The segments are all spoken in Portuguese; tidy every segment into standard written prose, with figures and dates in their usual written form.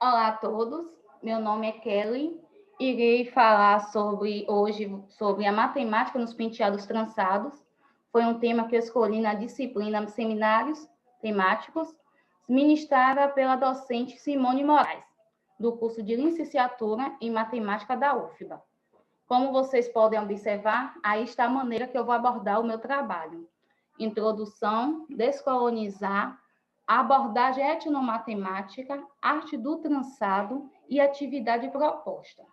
Olá a todos, meu nome é Kelly. Irei falar hoje sobre a matemática nos penteados trançados. Foi um tema que eu escolhi na disciplina Seminários Temáticos, ministrada pela docente Simone Moraes, do curso de Licenciatura em Matemática da UFBA. Como vocês podem observar, aí está a maneira que eu vou abordar o meu trabalho. Introdução, descolonizar, abordagem etnomatemática, arte do trançado e atividade proposta.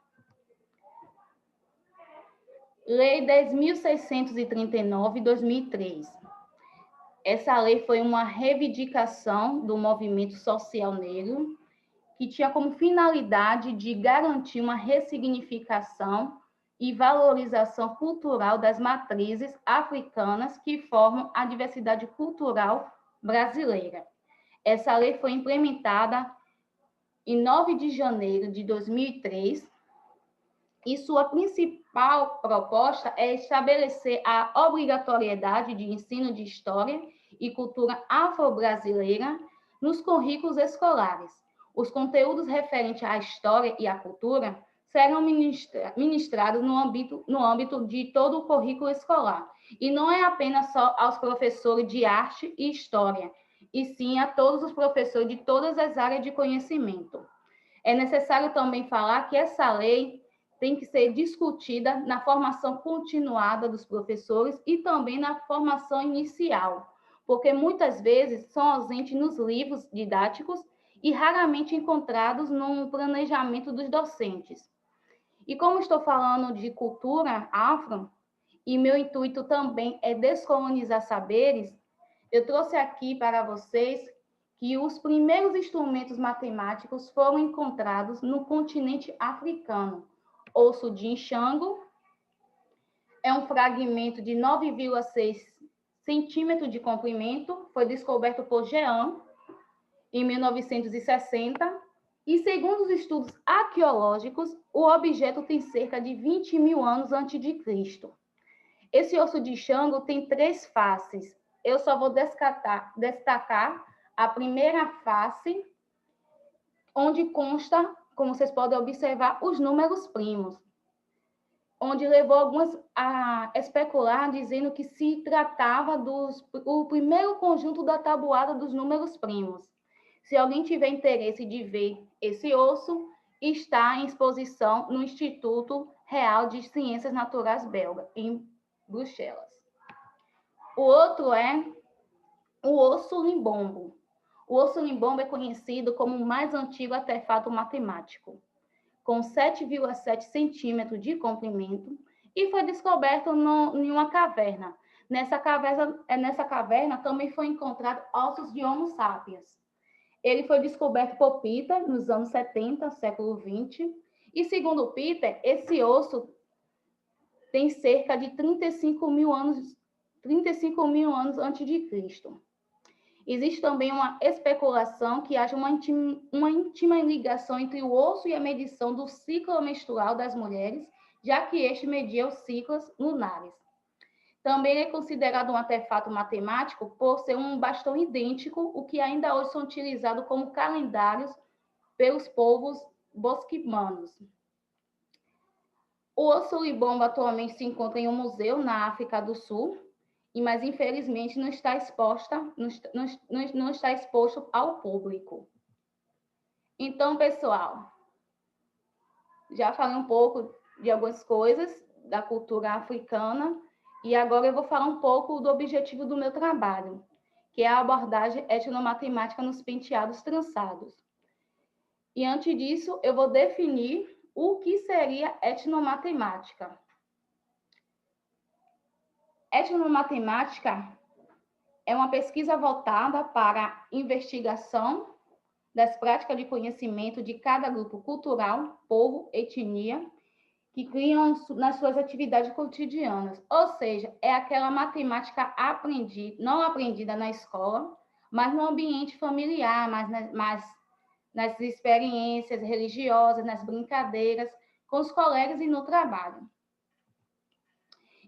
Lei 10.639, 2003. Essa lei foi uma reivindicação do movimento social negro que tinha como finalidade de garantir uma ressignificação e valorização cultural das matrizes africanas que formam a diversidade cultural brasileira. Essa lei foi implementada em 9 de janeiro de 2003 e sua principal proposta é estabelecer a obrigatoriedade de ensino de história e cultura afro-brasileira nos currículos escolares. Os conteúdos referentes à história e à cultura serão ministrados no âmbito de todo o currículo escolar, e não é apenas só aos professores de arte e história, e sim a todos os professores de todas as áreas de conhecimento. É necessário também falar que essa lei tem que ser discutida na formação continuada dos professores e também na formação inicial, porque muitas vezes são ausentes nos livros didáticos e raramente encontrados no planejamento dos docentes. E como estou falando de cultura afro, e meu intuito também é descolonizar saberes, eu trouxe aqui para vocês que os primeiros instrumentos matemáticos foram encontrados no continente africano. Osso de enxango é um fragmento de 9,6 centímetros de comprimento, foi descoberto por Jean em 1960, e segundo os estudos arqueológicos, o objeto tem cerca de 20 mil anos antes de Cristo. Esse osso de enxango tem 3 faces. Eu só vou destacar a primeira face, onde consta, como vocês podem observar, os números primos, onde levou algumas a especular, dizendo que se tratava do primeiro conjunto da tabuada dos números primos. Se alguém tiver interesse de ver esse osso, está em exposição no Instituto Real de Ciências Naturais belga, em Bruxelas. O outro é o osso limbombo. O osso limbombo é conhecido como o mais antigo artefato matemático, com 7,7 centímetros de comprimento, e foi descoberto em uma caverna. Nessa caverna também foi encontrado ossos de Homo sapiens. Ele foi descoberto por Peter nos anos 70, século 20, e segundo Peter, esse osso tem cerca de 35 mil anos antes de Cristo. Existe também uma especulação que haja uma íntima ligação entre o osso e a medição do ciclo menstrual das mulheres, já que este media os ciclos lunares. Também é considerado um artefato matemático por ser um bastão idêntico, o que ainda hoje são utilizados como calendários pelos povos bosquimanos. O osso libombo atualmente se encontra em um museu na África do Sul, mas infelizmente não está exposto ao público. Então, pessoal, já falei um pouco de algumas coisas da cultura africana e agora eu vou falar um pouco do objetivo do meu trabalho, que é a abordagem etnomatemática nos penteados trançados. E antes disso, eu vou definir o que seria etnomatemática. Etnomatemática é uma pesquisa voltada para a investigação das práticas de conhecimento de cada grupo cultural, povo, etnia, que criam nas suas atividades cotidianas. Ou seja, é aquela matemática não aprendida na escola, mas no ambiente familiar, mas nas experiências religiosas, nas brincadeiras, com os colegas e no trabalho.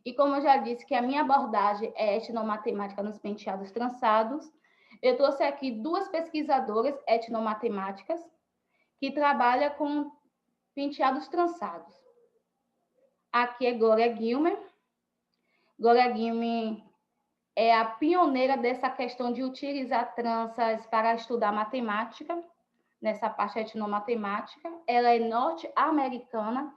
E como eu já disse que a minha abordagem é etnomatemática nos penteados trançados, eu trouxe aqui 2 pesquisadoras etnomatemáticas que trabalha com penteados trançados. Aqui é Glória Guilmer. Glória Guilmer é a pioneira dessa questão de utilizar tranças para estudar matemática, nessa parte etnomatemática. Ela é norte-americana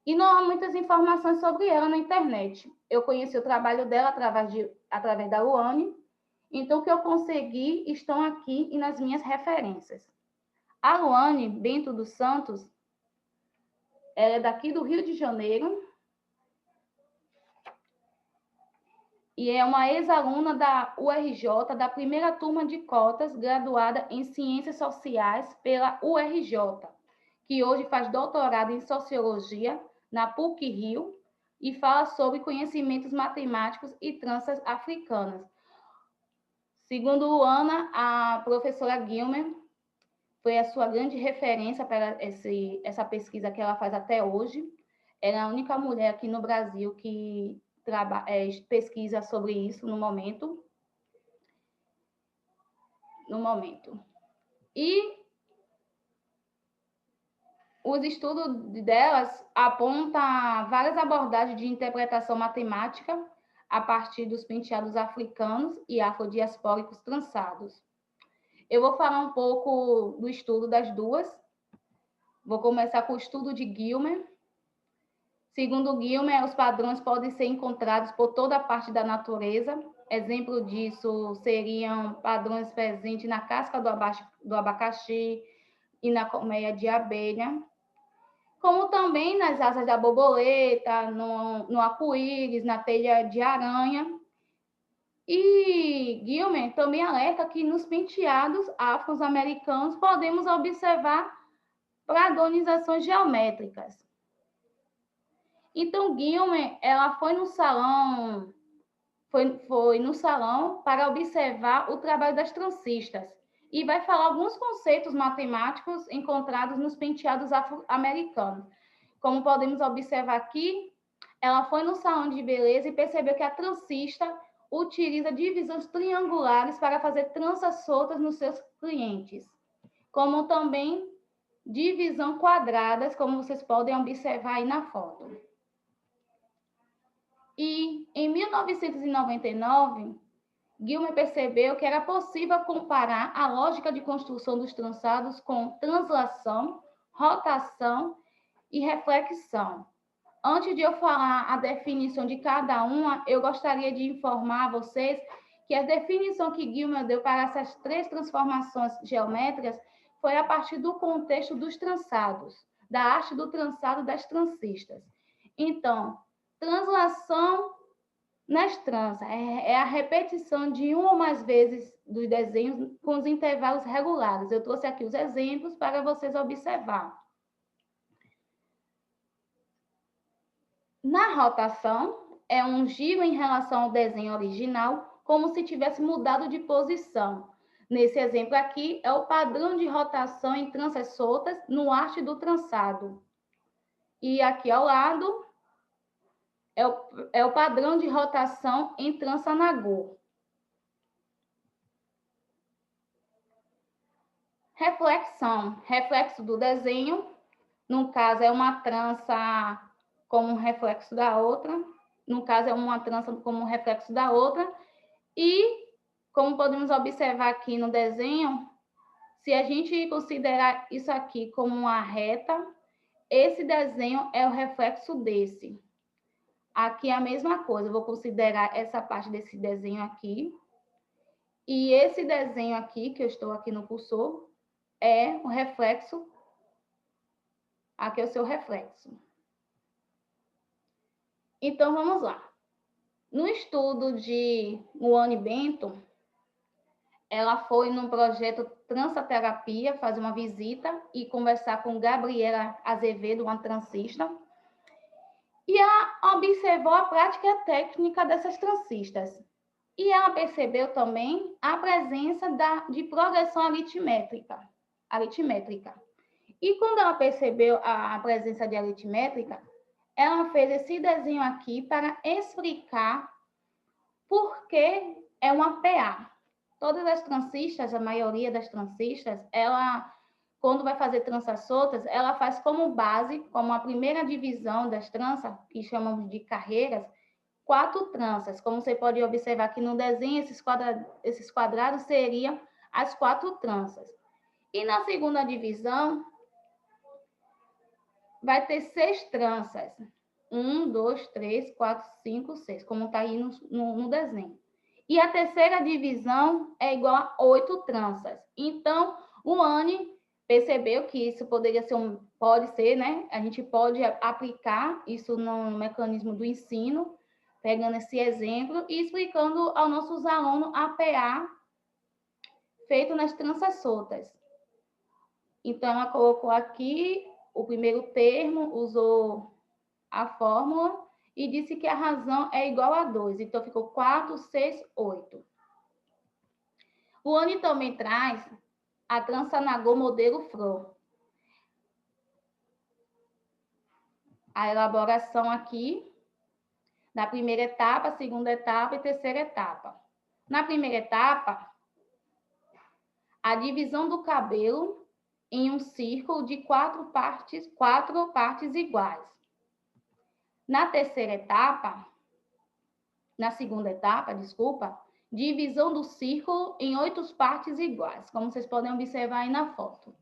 e não há muitas informações sobre ela na internet. Eu conheci o trabalho dela através da Luane, então o que eu consegui estão aqui e nas minhas referências. A Luane Bento dos Santos, ela é daqui do Rio de Janeiro e é uma ex-aluna da URJ, da primeira turma de cotas, graduada em Ciências Sociais pela URJ, que hoje faz doutorado em Sociologia na PUC-Rio e fala sobre conhecimentos matemáticos e tranças africanas. Segundo Luana, a professora Guilmer foi a sua grande referência para essa pesquisa que ela faz até hoje. Ela é a única mulher aqui no Brasil que pesquisa sobre isso no momento. E os estudos delas apontam várias abordagens de interpretação matemática a partir dos penteados africanos e afrodiaspóricos trançados. Eu vou falar um pouco do estudo das duas. Vou começar com o estudo de Guilmer. Segundo Guilmer, os padrões podem ser encontrados por toda parte da natureza. Exemplo disso seriam padrões presentes na casca do abacaxi e na colmeia de abelha, como também nas asas da borboleta, no arco-íris, na teia de aranha. E Guilmer também alerta que nos penteados afro-americanos podemos observar padronizações geométricas. Então, Guilmer, ela foi no salão para observar o trabalho das trancistas e vai falar alguns conceitos matemáticos encontrados nos penteados afro-americanos. Como podemos observar aqui, ela foi no salão de beleza e percebeu que a transista utiliza divisões triangulares para fazer tranças soltas nos seus clientes, como também divisão quadradas, como vocês podem observar aí na foto. E em 1999, Guilmer percebeu que era possível comparar a lógica de construção dos trançados com translação, rotação e reflexão. Antes de eu falar a definição de cada uma, eu gostaria de informar a vocês que a definição que Guilmer deu para essas três transformações geométricas foi a partir do contexto dos trançados, da arte do trançado das trancistas. Então, translação nas tranças é a repetição de uma ou mais vezes dos desenhos com os intervalos regulares. Eu trouxe aqui os exemplos para vocês observar. Na rotação, é um giro em relação ao desenho original, como se tivesse mudado de posição. Nesse exemplo aqui, é o padrão de rotação em tranças soltas no arte do trançado. E aqui ao lado, é o padrão de rotação em trança nagô. Reflexão, reflexo do desenho. No caso, é uma trança como um reflexo da outra. No caso, é uma trança como um reflexo da outra. E, como podemos observar aqui no desenho, se a gente considerar isso aqui como uma reta, esse desenho é o reflexo desse. Aqui é a mesma coisa, eu vou considerar essa parte desse desenho aqui. E esse desenho aqui, que eu estou aqui no cursor, é o reflexo. Aqui é o seu reflexo. Então, vamos lá. No estudo de Luane Bento, ela foi no projeto Trançaterapia fazer uma visita e conversar com Gabriela Azevedo, uma transista, e ela observou a prática técnica dessas trancistas. E ela percebeu também a presença de progressão aritmétrica. E quando ela percebeu a presença de aritmétrica, ela fez esse desenho aqui para explicar por que é uma PA. Todas as transistas, a maioria das transistas, ela quando vai fazer tranças soltas, ela faz como base, como a primeira divisão das tranças, que chamamos de carreiras, 4 tranças. Como você pode observar aqui no desenho, esses quadrados seriam as 4 tranças. E na segunda divisão, vai ter 6 tranças. 1, 2, 3, 4, 5, 6, como está aí no desenho. E a terceira divisão é igual a 8 tranças. Então, o Anne percebeu que isso poderia ser pode ser, né? A gente pode aplicar isso no mecanismo do ensino, pegando esse exemplo e explicando aos nossos alunos a PA feito nas tranças soltas. Então, ela colocou aqui o primeiro termo, usou a fórmula e disse que a razão é igual a 2. Então, ficou 4, 6, 8. O Anne também traz a trança Nagô modelo Fro. A elaboração aqui da primeira etapa, segunda etapa e terceira etapa. Na primeira etapa, a divisão do cabelo em um círculo de 4 partes iguais. Na terceira etapa, na segunda etapa, desculpa, divisão do círculo em 8 partes iguais, como vocês podem observar aí na foto.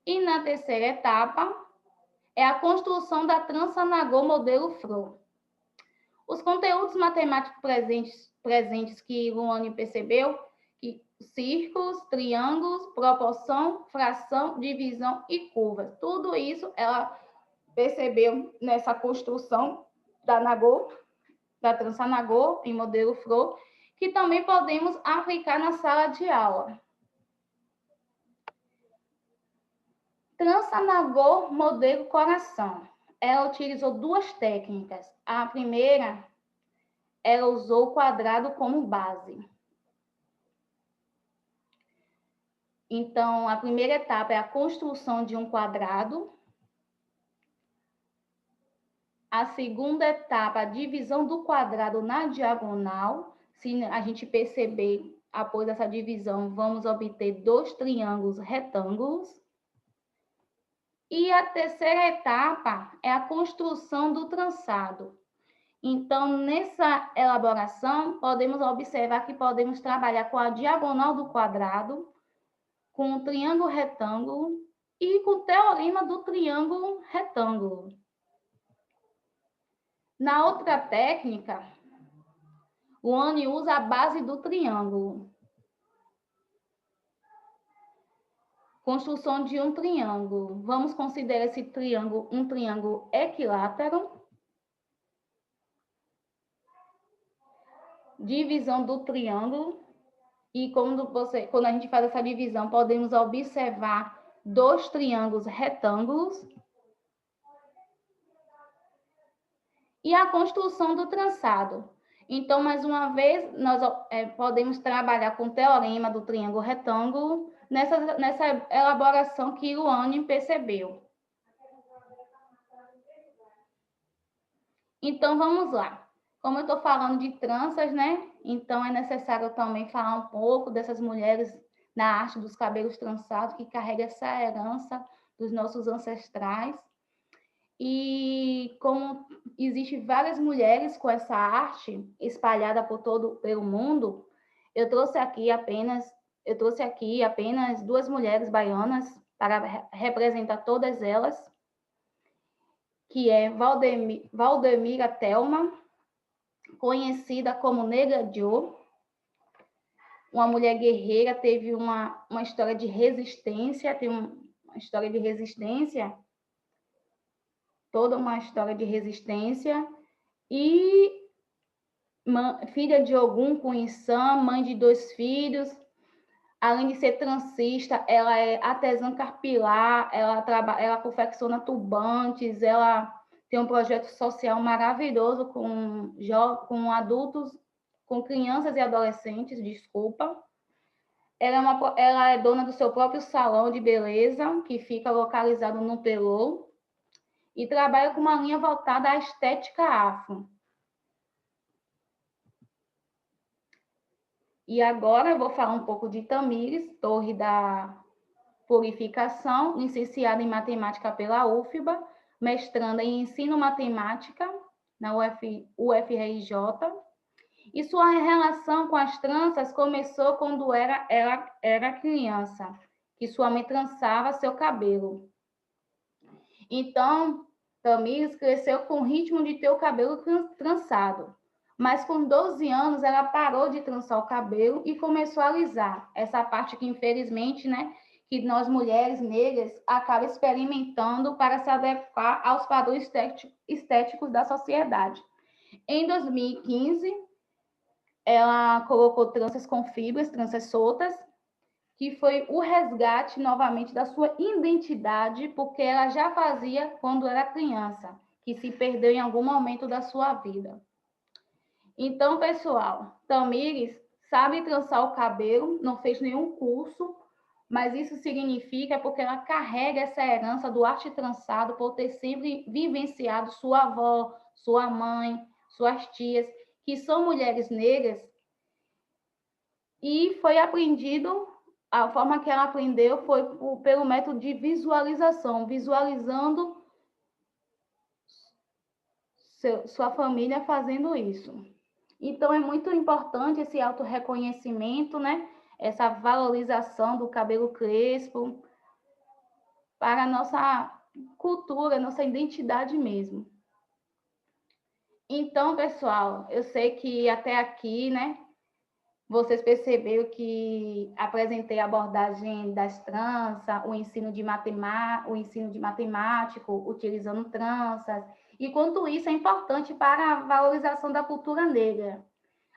E na terceira etapa, é a construção da trança Nagô modelo Fro. Os conteúdos matemáticos presentes que Luane percebeu, que círculos, triângulos, proporção, fração, divisão e curvas. Tudo isso ela percebeu nessa construção da Nagô, da trança Nagô em modelo Fro, que também podemos aplicar na sala de aula. Trança Nagô modelo coração. Ela utilizou 2 técnicas. A primeira, ela usou o quadrado como base. Então, a primeira etapa é a construção de um quadrado. A segunda etapa, a divisão do quadrado na diagonal. Se a gente perceber, após essa divisão, vamos obter 2 triângulos retângulos. E a terceira etapa é a construção do trançado. Então, nessa elaboração, podemos observar que podemos trabalhar com a diagonal do quadrado, com o triângulo retângulo e com o teorema do triângulo retângulo. Na outra técnica, o Anne usa a base do triângulo. Construção de um triângulo. Vamos considerar esse triângulo um triângulo equilátero. Divisão do triângulo. E quando a gente faz essa divisão, podemos observar 2 triângulos retângulos. E a construção do trançado. Então, mais uma vez, nós podemos trabalhar com o teorema do triângulo retângulo nessa elaboração que Luane percebeu. Então, vamos lá. Como eu estou falando de tranças, né? Então, é necessário também falar um pouco dessas mulheres na arte dos cabelos trançados, que carrega essa herança dos nossos ancestrais. E como existem várias mulheres com essa arte espalhada pelo mundo, eu trouxe aqui apenas 2 mulheres baianas para representar todas elas, que é Valdemira Thelma, conhecida como Nega Jo, uma mulher guerreira, teve uma história de resistência, toda uma história de resistência, e filha de Ogum Kuinsan, mãe de 2 filhos, além de ser transista, ela é artesã carpilar, ela confecciona turbantes, ela tem um projeto social maravilhoso com adultos, com crianças e adolescentes, desculpa. Ela é dona do seu próprio salão de beleza, que fica localizado no Pelô, e trabalha com uma linha voltada à estética afro. E agora eu vou falar um pouco de Tamires, torre da purificação, licenciada em matemática pela UFBA, mestranda em ensino matemática na UFRJ. E sua relação com as tranças começou quando era criança, que sua mãe trançava seu cabelo. Então, Tamires cresceu com o ritmo de ter o cabelo trançado. Mas com 12 anos, ela parou de trançar o cabelo e começou a alisar. Essa parte que, infelizmente, né, que nós mulheres negras acabamos experimentando para se adequar aos padrões estéticos da sociedade. Em 2015, ela colocou tranças com fibras, tranças soltas, que foi o resgate novamente da sua identidade, porque ela já fazia quando era criança, que se perdeu em algum momento da sua vida. Então, pessoal, Tamires sabe trançar o cabelo, não fez nenhum curso, mas isso significa porque ela carrega essa herança do arte trançado por ter sempre vivenciado sua avó, sua mãe, suas tias, que são mulheres negras, e foi aprendido, a forma que ela aprendeu foi pelo método de visualização, visualizando sua família fazendo isso. Então, é muito importante esse autorreconhecimento, né? Essa valorização do cabelo crespo para a nossa cultura, nossa identidade mesmo. Então, pessoal, eu sei que até aqui, né, vocês perceberam que apresentei a abordagem das tranças, o ensino de matemático, utilizando tranças, e quanto isso é importante para a valorização da cultura negra,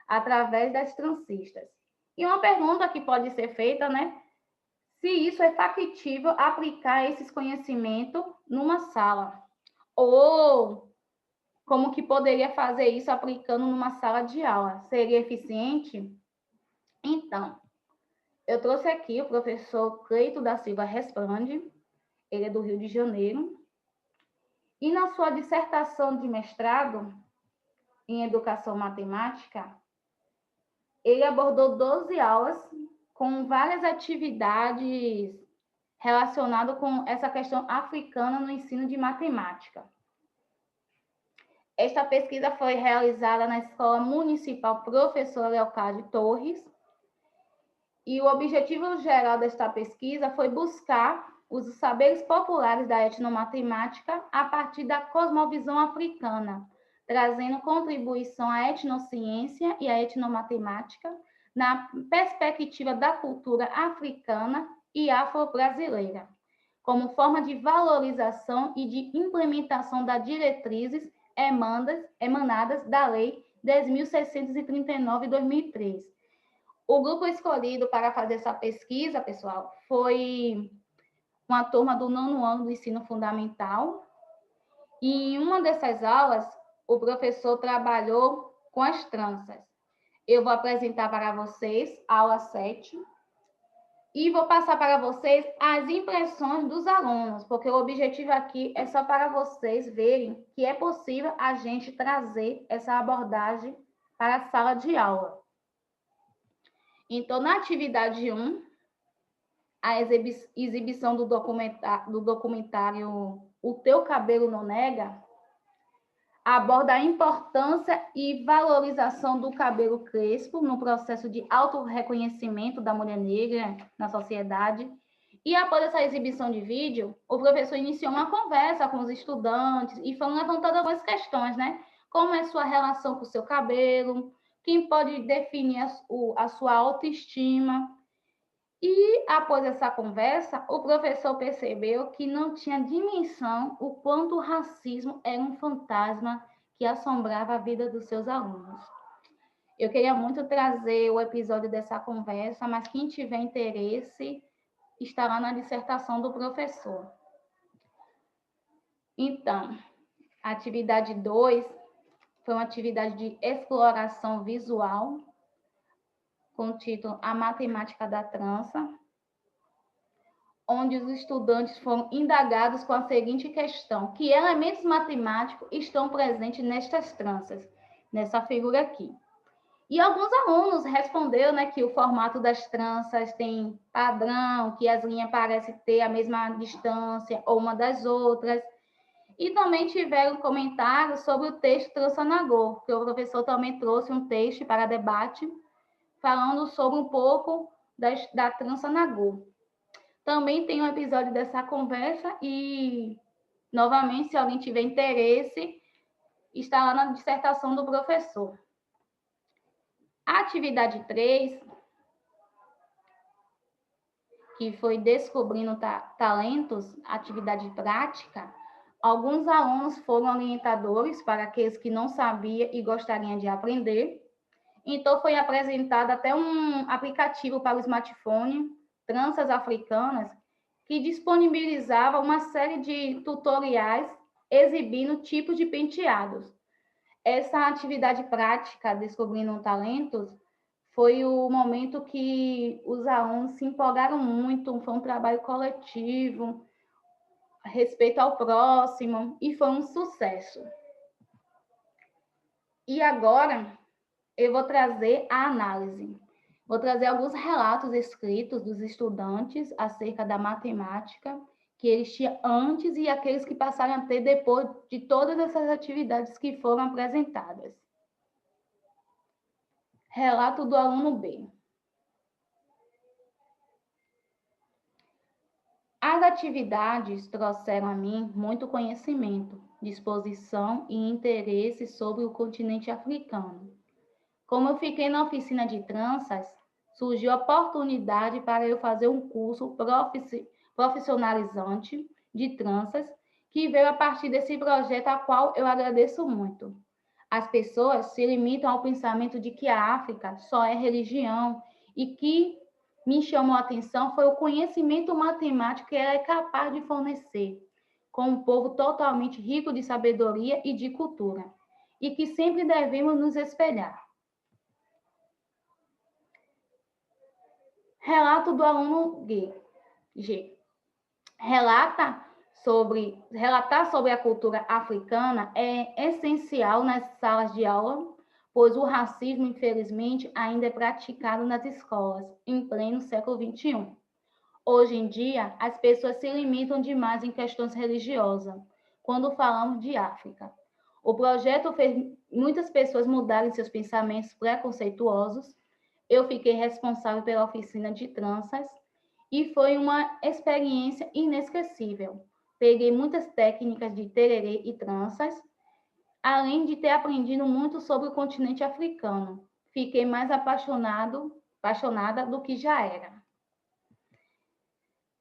através das trancistas. E uma pergunta que pode ser feita, né? Se isso é factível aplicar esses conhecimentos numa sala, ou como que poderia fazer isso aplicando numa sala de aula? Seria eficiente? Então, eu trouxe aqui o professor Cleito da Silva Responde, ele é do Rio de Janeiro, e na sua dissertação de mestrado em Educação Matemática, ele abordou 12 aulas com várias atividades relacionadas com essa questão africana no ensino de matemática. Esta pesquisa foi realizada na Escola Municipal Professor Leocádio Torres, e o objetivo geral desta pesquisa foi buscar os saberes populares da etnomatemática a partir da cosmovisão africana, trazendo contribuição à etnociência e à etnomatemática na perspectiva da cultura africana e afro-brasileira, como forma de valorização e de implementação das diretrizes emanadas da Lei 10.639 de 2003. O grupo escolhido para fazer essa pesquisa, pessoal, foi uma turma do 9º ano do ensino fundamental. E em uma dessas aulas, o professor trabalhou com as tranças. Eu vou apresentar para vocês a aula 7 e vou passar para vocês as impressões dos alunos, porque o objetivo aqui é só para vocês verem que é possível a gente trazer essa abordagem para a sala de aula. Então, na atividade 1, a exibição do documentário O Teu Cabelo Não Nega aborda a importância e valorização do cabelo crespo no processo de autorreconhecimento da mulher negra na sociedade. E após essa exibição de vídeo, o professor iniciou uma conversa com os estudantes e foram levantando algumas questões, né? Como é sua relação com o seu cabelo, quem pode definir a sua autoestima. E, após essa conversa, o professor percebeu que não tinha dimensão o quanto o racismo era um fantasma que assombrava a vida dos seus alunos. Eu queria muito trazer o episódio dessa conversa, mas quem tiver interesse estará na dissertação do professor. Então, a atividade 2 foi uma atividade de exploração visual, com o título A Matemática da Trança, onde os estudantes foram indagados com a seguinte questão: que elementos matemáticos estão presentes nestas tranças, nessa figura aqui? E alguns alunos responderam, né, que o formato das tranças tem padrão, que as linhas parecem ter a mesma distância ou uma das outras. E também tiveram comentários sobre o texto Trança Nagô, que o professor também trouxe um texto para debate, falando sobre um pouco da Trança Nagô. Também tem um episódio dessa conversa e, novamente, se alguém tiver interesse, está lá na dissertação do professor. A atividade 3, que foi Descobrindo Talentos, atividade prática, alguns alunos foram orientadores para aqueles que não sabiam e gostariam de aprender. Então, foi apresentado até um aplicativo para o smartphone, Tranças Africanas, que disponibilizava uma série de tutoriais exibindo tipos de penteados. Essa atividade prática, Descobrindo Talentos, foi o momento que os alunos se empolgaram muito, foi um trabalho coletivo, respeito ao próximo, e foi um sucesso. E agora eu vou trazer a análise. Vou trazer alguns relatos escritos dos estudantes acerca da matemática que eles tinham antes e aqueles que passaram a ter depois de todas essas atividades que foram apresentadas. Relato do aluno B. As atividades trouxeram a mim muito conhecimento, disposição e interesse sobre o continente africano. Como eu fiquei na oficina de tranças, surgiu a oportunidade para eu fazer um curso profissionalizante de tranças, que veio a partir desse projeto, a qual eu agradeço muito. As pessoas se limitam ao pensamento de que a África só é religião, e que me chamou a atenção foi o conhecimento matemático que ela é capaz de fornecer, com um povo totalmente rico de sabedoria e de cultura, e que sempre devemos nos espelhar. Relato do aluno G. Relatar sobre a cultura africana é essencial nas salas de aula, pois o racismo, infelizmente, ainda é praticado nas escolas, em pleno século XXI. Hoje em dia, as pessoas se limitam demais em questões religiosas, quando falamos de África. O projeto fez muitas pessoas mudarem seus pensamentos preconceituosos. Eu fiquei responsável pela oficina de tranças e foi uma experiência inesquecível. Peguei muitas técnicas de tererê e tranças, além de ter aprendido muito sobre o continente africano. Fiquei mais apaixonada do que já era.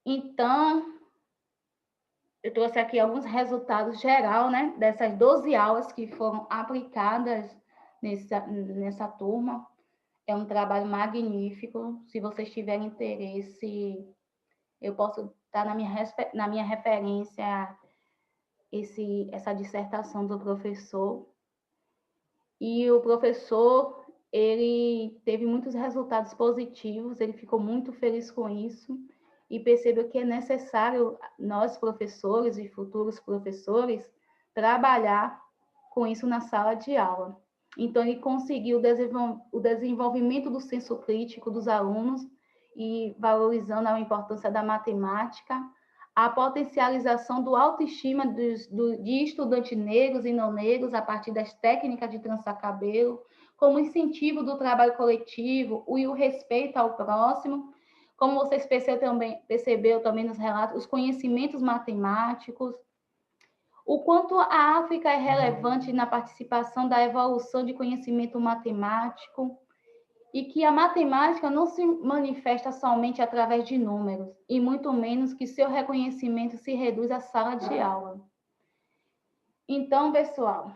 Então, eu trouxe aqui alguns resultados geral, né, dessas 12 aulas que foram aplicadas nessa turma. É um trabalho magnífico. Se vocês tiverem interesse, eu posso estar na minha referência essa dissertação do professor. E o professor, ele teve muitos resultados positivos, ele ficou muito feliz com isso e percebeu que é necessário nós, professores e futuros professores, trabalhar com isso na sala de aula. Então, ele conseguiu o desenvolvimento do senso crítico dos alunos e valorizando a importância da matemática, a potencialização do autoestima de estudantes negros e não negros a partir das técnicas de trançar cabelo, como incentivo do trabalho coletivo e o respeito ao próximo, como vocês percebeu também nos relatos, os conhecimentos matemáticos, o quanto a África é relevante na participação da evolução de conhecimento matemático, e que a matemática não se manifesta somente através de números, e muito menos que seu reconhecimento se reduz à sala de aula. Então, pessoal,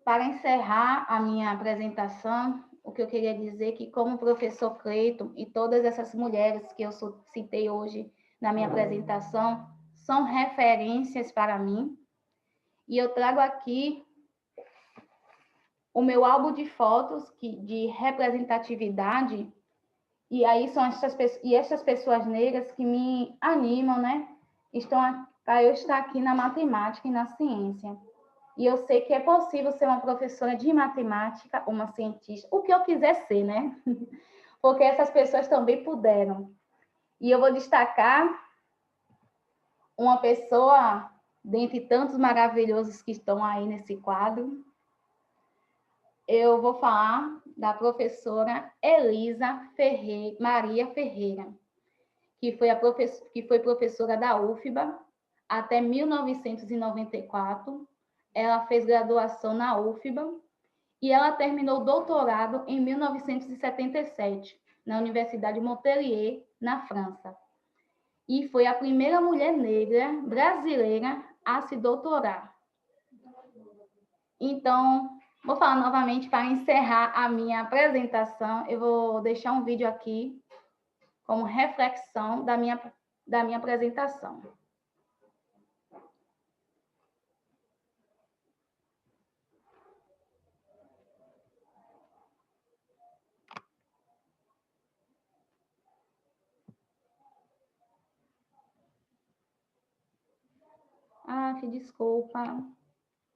para encerrar a minha apresentação, o que eu queria dizer é que, como o professor Cleiton e todas essas mulheres que eu citei hoje na minha apresentação, são referências para mim, e eu trago aqui o meu álbum de fotos de representatividade. E aí são essas pessoas negras que me animam, né? Para eu estar aqui na matemática e na ciência. E eu sei que é possível ser uma professora de matemática, uma cientista, o que eu quiser ser, né? Porque essas pessoas também puderam. E eu vou destacar uma pessoa, dentre tantos maravilhosos que estão aí nesse quadro, eu vou falar da professora Elisa Maria Ferreira, que foi professora da UFBA até 1994. Ela fez graduação na UFBA e ela terminou o doutorado em 1977, na Universidade Montpellier, na França. E foi a primeira mulher negra brasileira a se doutorar. Então, vou falar novamente para encerrar a minha apresentação. Eu vou deixar um vídeo aqui como reflexão da minha apresentação. Ah, que desculpa.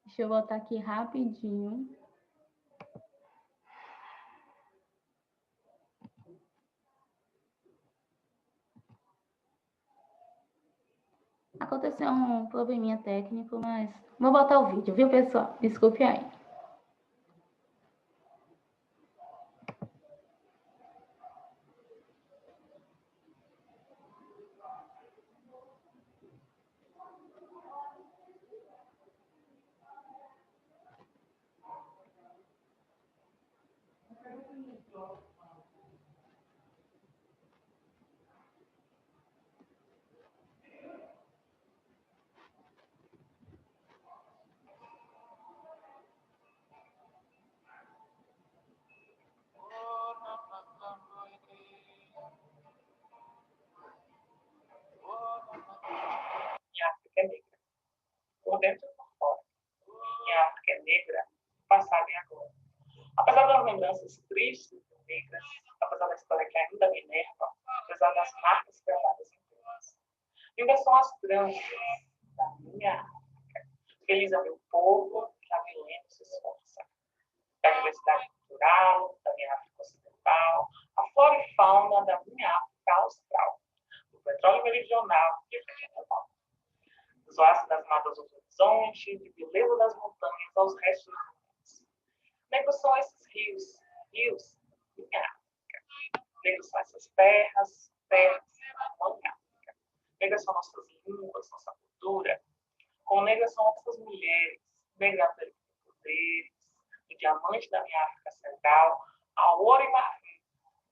Deixa eu voltar aqui rapidinho. Aconteceu um probleminha técnico, mas vou botar o vídeo, viu, pessoal? Desculpe aí. Minha África é negra, por dentro e por fora. Minha África é negra, passado e agora. Apesar das lembranças tristes e negras, apesar da história que ainda me enerva, apesar das marcas gravadas em penas, ainda são as tranças da minha África. Feliz é meu povo que há milênios se esforça. Da diversidade cultural, da minha África ocidental, a flora e fauna da minha África austral, do petróleo meridional e regional. Dos oásis das matas aos horizontes, de beleza das montanhas aos restos dos montes. Negros são esses rios, minha África. Negros são essas terras, minha África. Negras são nossas línguas, nossa cultura. Como negras são nossas mulheres, negra de poderes, o diamante da minha África Central, a ouro e marfim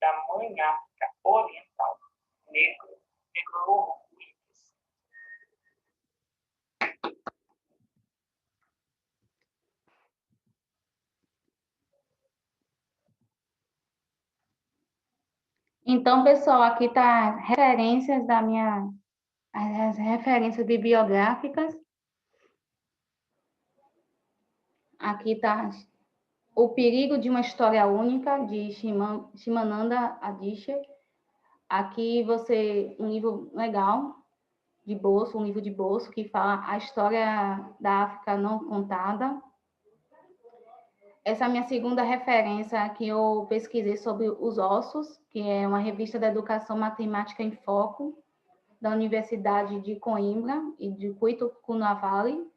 da mãe África Oriental. Negro orgulho. Então, pessoal, aqui está referências as referências bibliográficas. Aqui está O Perigo de uma História Única, de Shimananda Adichie. Aqui um livro legal, um livro de bolso, que fala a história da África não contada. Essa é a minha segunda referência que eu pesquisei sobre os ossos, que é uma revista da Educação Matemática em Foco, da Universidade de Coimbra e de Cuito Cunavale.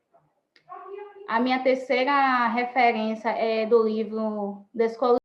A minha terceira referência é do livro